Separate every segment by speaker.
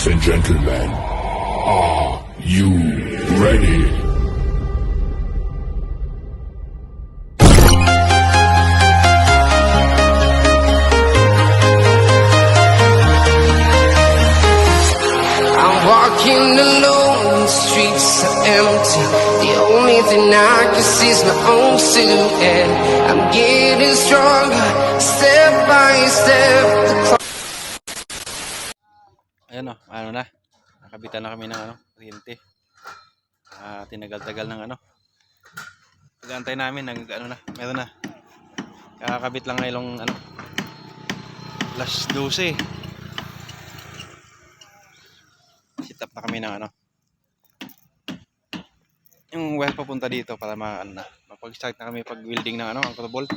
Speaker 1: Ladies and gentlemen, are you ready?
Speaker 2: I'm walking alone, the streets are empty. The only thing I can see is my own silhouette. I'm getting stronger, step by step.
Speaker 3: Ayan o, ano na, nakabitan na kami ng kuryente. Tinagal-tagal ng pag-aantay namin, meron na. Kakabit lang ngayong alas 12. Sit up na kami ng yung wire papunta dito para mapag-start na kami pag-welding ng anchor bolt.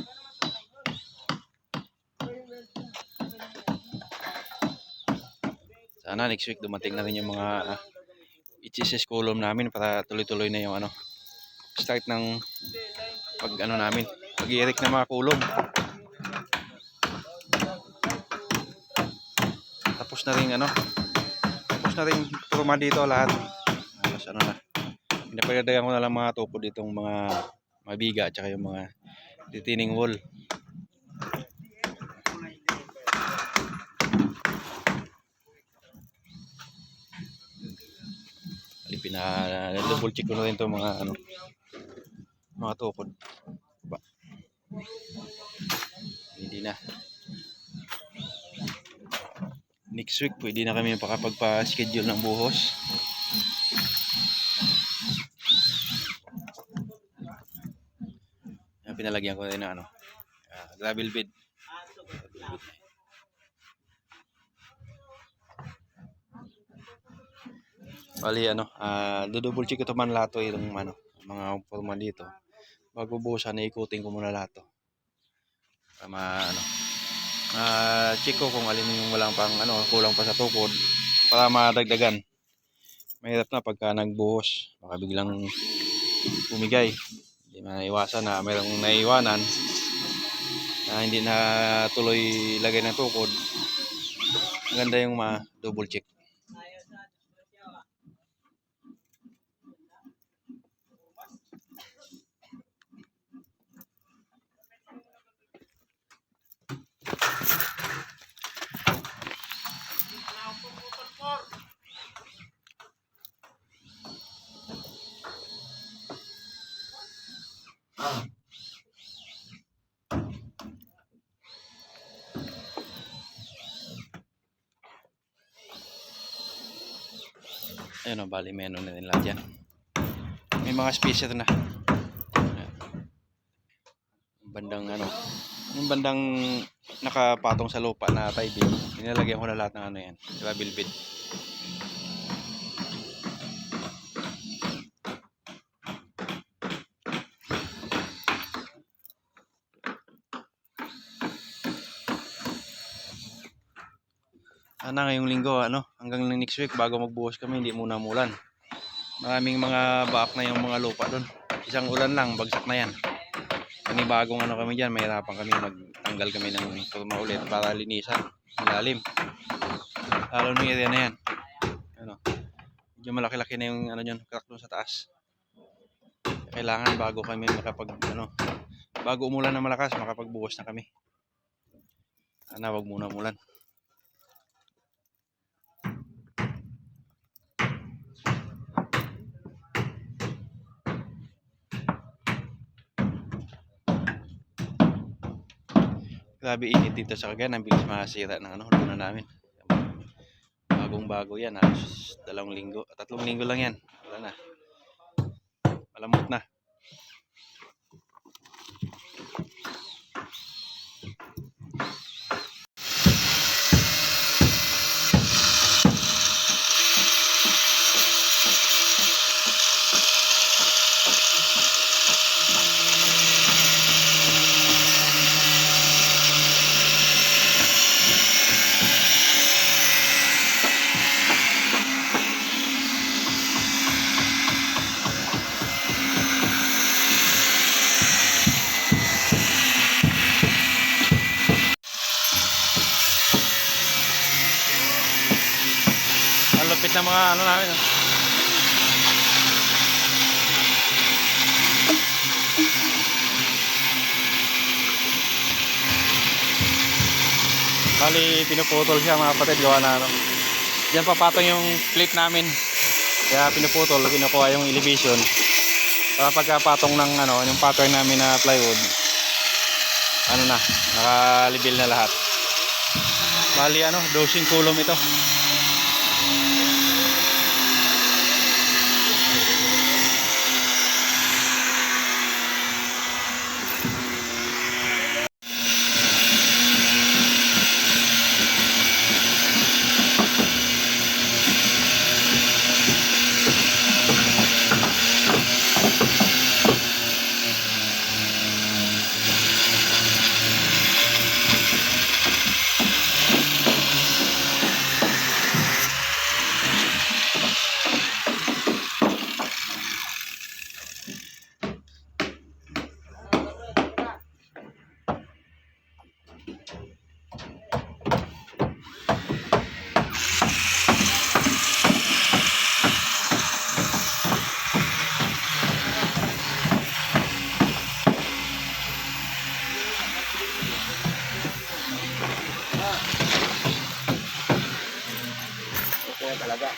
Speaker 3: Sana next week dumating na rin yung mga HSS column namin para tuloy-tuloy na yung start ng namin pag-i-erect ng mga column. Tapos na rin forma dito lahat. Tapos pinapagdadagan ko na lang mga tupo ditong mga mabiga at saka yung mga retaining wall. Double check ko na rin itong mga tukod. Hindi na. Next week pwede na kami pakapagpa-schedule ng buhos. Pinalagyan ko rin na gravel bed. Bali double check ko man lato yung mga forma dito. Bago buhusan, ikutin ko muna lato. Check ko kung alin yung walang pang kulang pa sa tukod para madagdagan. Mahirap na pagka nagbuhos, baka biglang bumigay. Hindi maiwasan na mayroong naiwanan na hindi na tuloy lagay ng tukod. Maganda yung double check. Ayun bali meno na rin lahat yan. May mga spacer na. Yung bandang nakapatong sa lupa na tie-beam, nilalagyan ko na lahat ng yan, gravel bed. Sana ngayong linggo hanggang next week bago magbuhos kami hindi muna mulan. Maraming mga baak na yung mga lupa doon. Isang ulan lang bagsak na yan. Bagong kami diyan, mahirapan kami magtanggal kami ng forma ulit para linisan ilalim. Lalo ng area na yan. Medyo malaki-laki na yung crack doon sa taas. Kailangan bago kami bago umulan na malakas makapagbuhos na kami. Sana wag muna umulan. Grabe init dito sa Cagayan, ang bilis masira ng luna namin. Bagong-bago yan, 2 linggo, 3 linggo lang yan. Wala na. Malamot na. ng mga ano namin. Oh. Bali, pinuputol siya mga kapatid, gawa na ano. Diyan papatong yung plate namin. Kaya pinuputol, kinukuha yung elevation. Para pagkapatong ng ano, yung pattern namin na plywood, ano na, naka-level na lahat. Bali ano, dosing column ito. Talaga.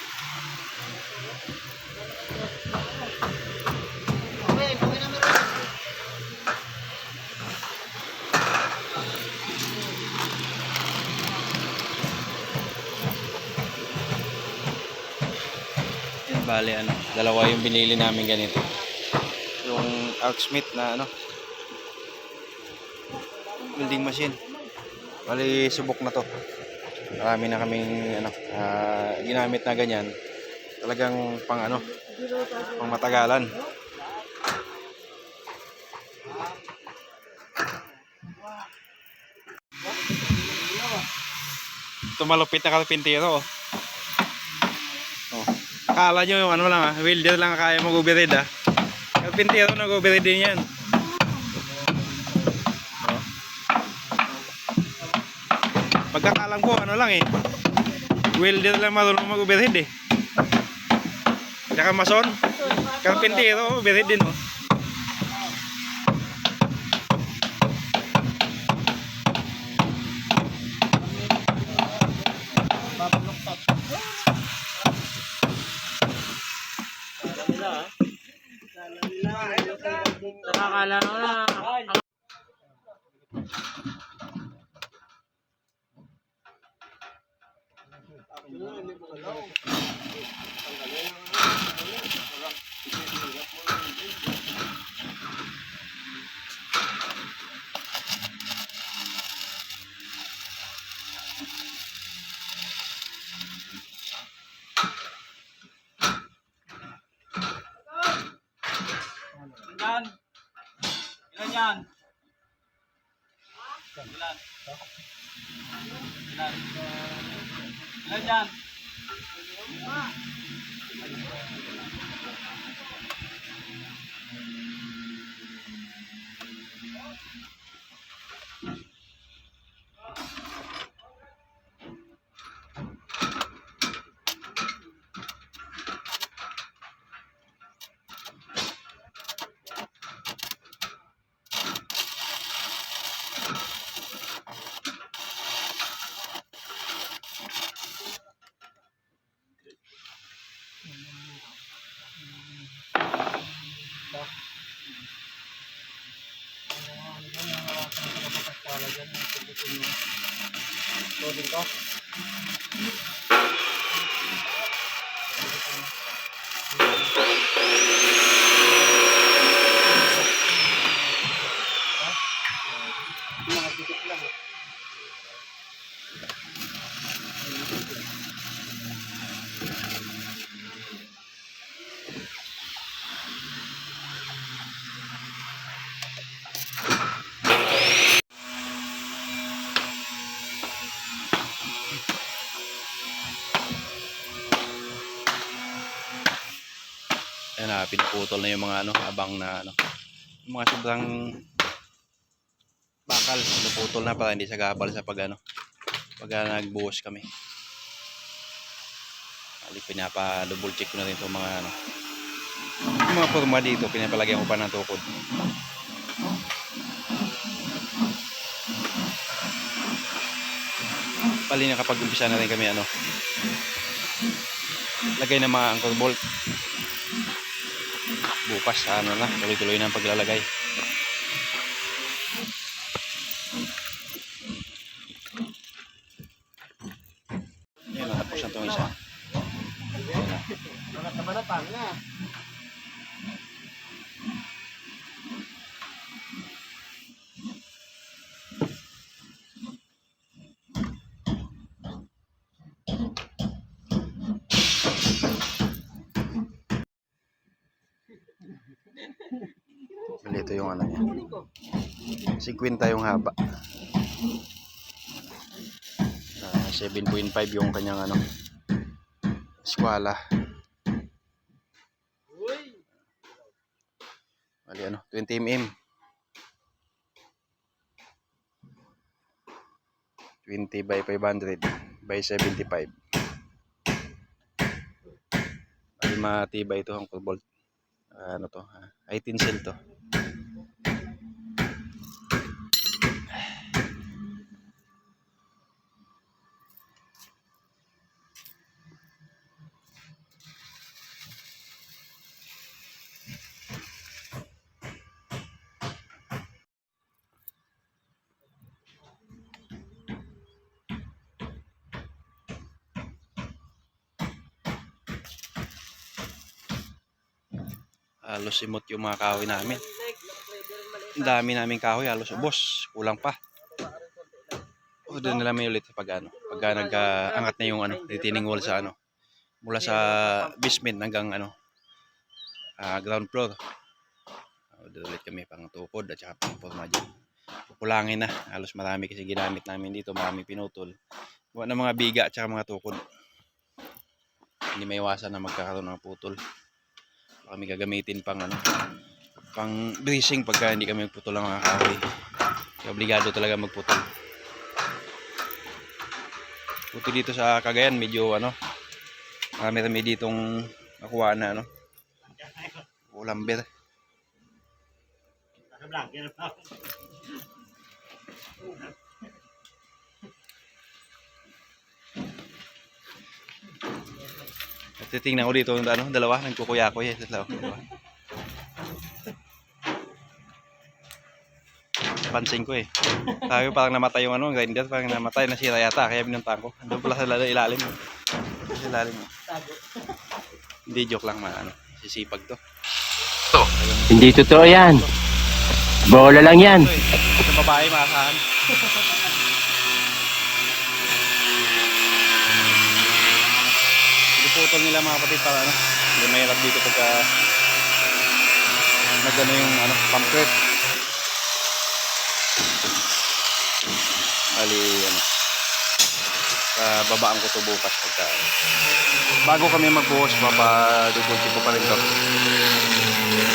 Speaker 3: Yan, bali ano, dalawa yung binili namin ganito. Yung Arcsmith na ano, welding machine. Bali subok na to. Marami na kaming ano, ginamit na ganyan. Talagang pang ano, pang matagalan. Ito malupit na karpintero. Oh. Akala nyo yung ano lang welder lang kaya mag-overhead Karpintero nag-overhead din yan. Oh. Pagkakalang ko ano lang welder lang marunong mag-overhead Tsaka mason, karpintero, overhead din
Speaker 4: Nakakala ko na. Ilan? Ilan yan? Ilan? Ilan? Ilan yan?
Speaker 3: Ayan pinuputol na yung mga ano, abang na ano, yung mga sobrang bakal, pinuputol na para hindi sagabal sa pag ano, pag nagbuhos kami. Ali, pinapa-double check ko na rin itong mga ano. Yung mga forma dito, pinapalagyan ko pa ng tukod. Pali na kapag umpisa na rin kami ano, lagay ng mga anchor bolt. Bukas ano na, tuloy-tuloy na ang paglalagay. Yan, natapos na itong isa. Ito yung ano niya. 50 yung haba. 7.5 yung kanyang ano, eskwala. Bali ano, 20 mm. 20 by 500 by 75. Bali matibay ito ang bolt. Ano to? High tensile to. Halos imot yung mga kahoy namin. Ang dami namin kahoy, halos ubos. Kulang pa. O doon nila may ulit pag ano. Pagka nag-angat na yung ano, retaining wall sa ano. Mula sa basement hanggang ano, ground floor. Doon ulit kami pang tukod at saka pang forma dyan. Kulangin na. Halos marami kasi ginamit namin dito. Marami pinutol. Buwan ng mga biga at saka mga tukod. Hindi may iwasan na magkakaroon ng putol. Kami gagamitin pang ano, pang dressing pagka hindi kami magputol ng mga kahoy. Kaya obligado talaga magputol. Puto dito sa Cagayan medyo ano, marami ditong nakuha na ano, ulamber. At titingnan ko dito ano, dalawa nagkukuya-kuya dalawa. Pansin ko eh. Sabi parang namatay yung ano, grinder, parang namatay, nasira yata kaya binuntahan ko. Andun pala sa ilalim. Sa ilalim. Hindi joke lang ano, sisipag to.
Speaker 5: Hindi totoo yan. Bola lang yan.
Speaker 3: Ito eh, sa babae maasahan. Putol nila mga kapatid para ano, hindi mahirap dito pagka nagano yung ano, concrete. Bali ano, babaan ko to bukas pagka bago kami magbuhos, double check ko pa rin to.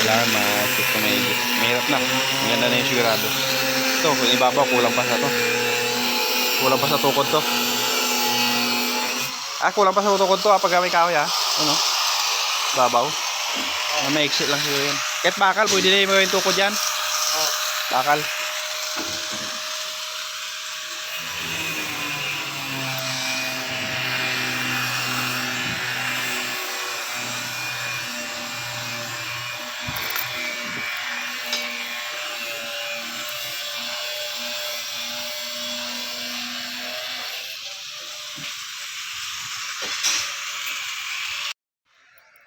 Speaker 3: Kailangan ma-check ko mahirap na, maganda na yung sigurado. Ito, kung ibabaw, kulang pa sa to, kulang pa sa tukod to. Kulang pa sa tukod to pag may kahoy ano? Babaw. May exit lang siguro yan. Kahit bakal, pwede na yung magawin tukod yan. Bakal.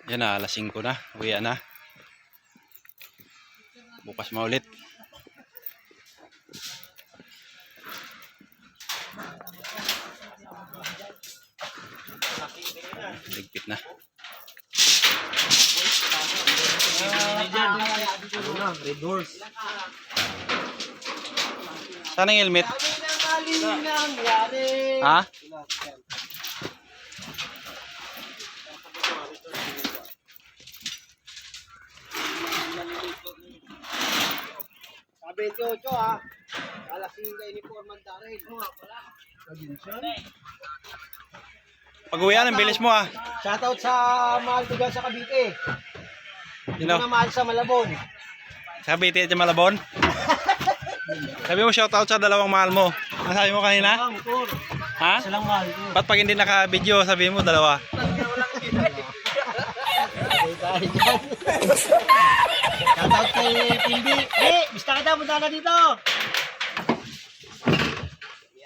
Speaker 3: Yan na, alas 5 na. Uwian na. Bukas maulit. Ligpit na. Saan ang helmet? Ha?
Speaker 4: Sa 28 alas 5 uniform man dahil. Wala.
Speaker 3: Pag-uwian, ang bilis mo ah.
Speaker 6: Shoutout sa mahal ko dyan sa Cavite. Hindi
Speaker 3: Sino?
Speaker 6: na mahal sa Malabon.
Speaker 3: Sabi iti at Malabon. Sabi mo shoutout sa dalawang mahal mo. Ang sabi mo kanina?
Speaker 6: Motor.
Speaker 3: Ha?
Speaker 6: Silang mahal ko.
Speaker 3: Ba't pag hindi naka-video, sabi mo dalawa?
Speaker 6: Shoutout kay Pilbi. Bista kita, punta ka dito.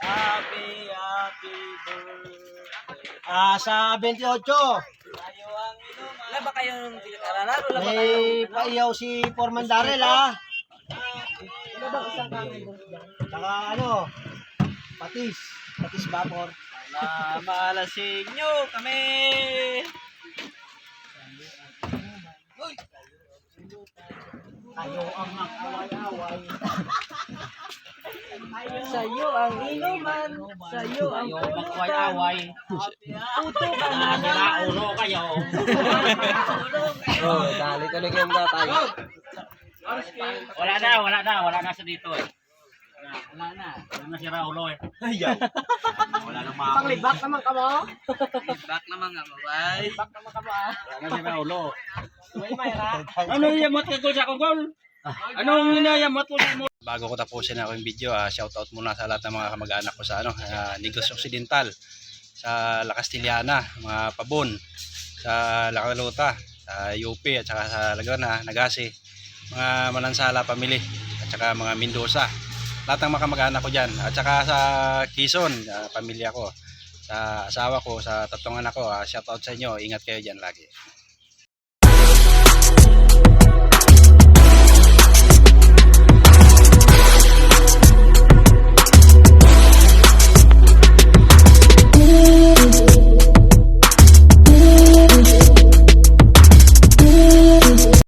Speaker 4: Happy birthday.
Speaker 6: Sa 28.
Speaker 4: Wala ba kayong pinag-aralan? Wala ba
Speaker 6: May paiyaw si Foreman Darrell, ha? Saka ano, patis. Patis vapor.
Speaker 4: na maalasing nyo kami?
Speaker 6: Tayo ang mag-away-away.
Speaker 4: Sa'yo ang inuman, sa'yo ang
Speaker 6: Mag-away-away.
Speaker 4: putukan na
Speaker 6: Ulo kayo.
Speaker 4: Oh,
Speaker 6: dali talaga yung tayo.
Speaker 4: wala na sa dito eh. Wala na si Raulo eh. Wala na mga
Speaker 6: Panglibak naman ka mo?
Speaker 4: back naman nga, bye.
Speaker 6: Back naman ka mo, ha?
Speaker 4: Wala na si Raulo.
Speaker 6: May mayra.
Speaker 4: Ano yamot ka ko sa kongol? Anong inayamot mo?
Speaker 3: Bago ko tapusin ako yung video, shoutout muna sa lahat ng mga kamag-anak ko sa Negros Occidental, sa La Castellana, mga Pabon, sa La Calota, sa UP at saka sa Lagrana, Nagasi, mga Manansala family at saka mga Mendoza. Lahat ng mga kamag-anak ko dyan. At saka sa Quezon, pamilya ko, sa asawa ko, sa tatlong anak ko, shoutout sa inyo. Ingat kayo dyan lagi.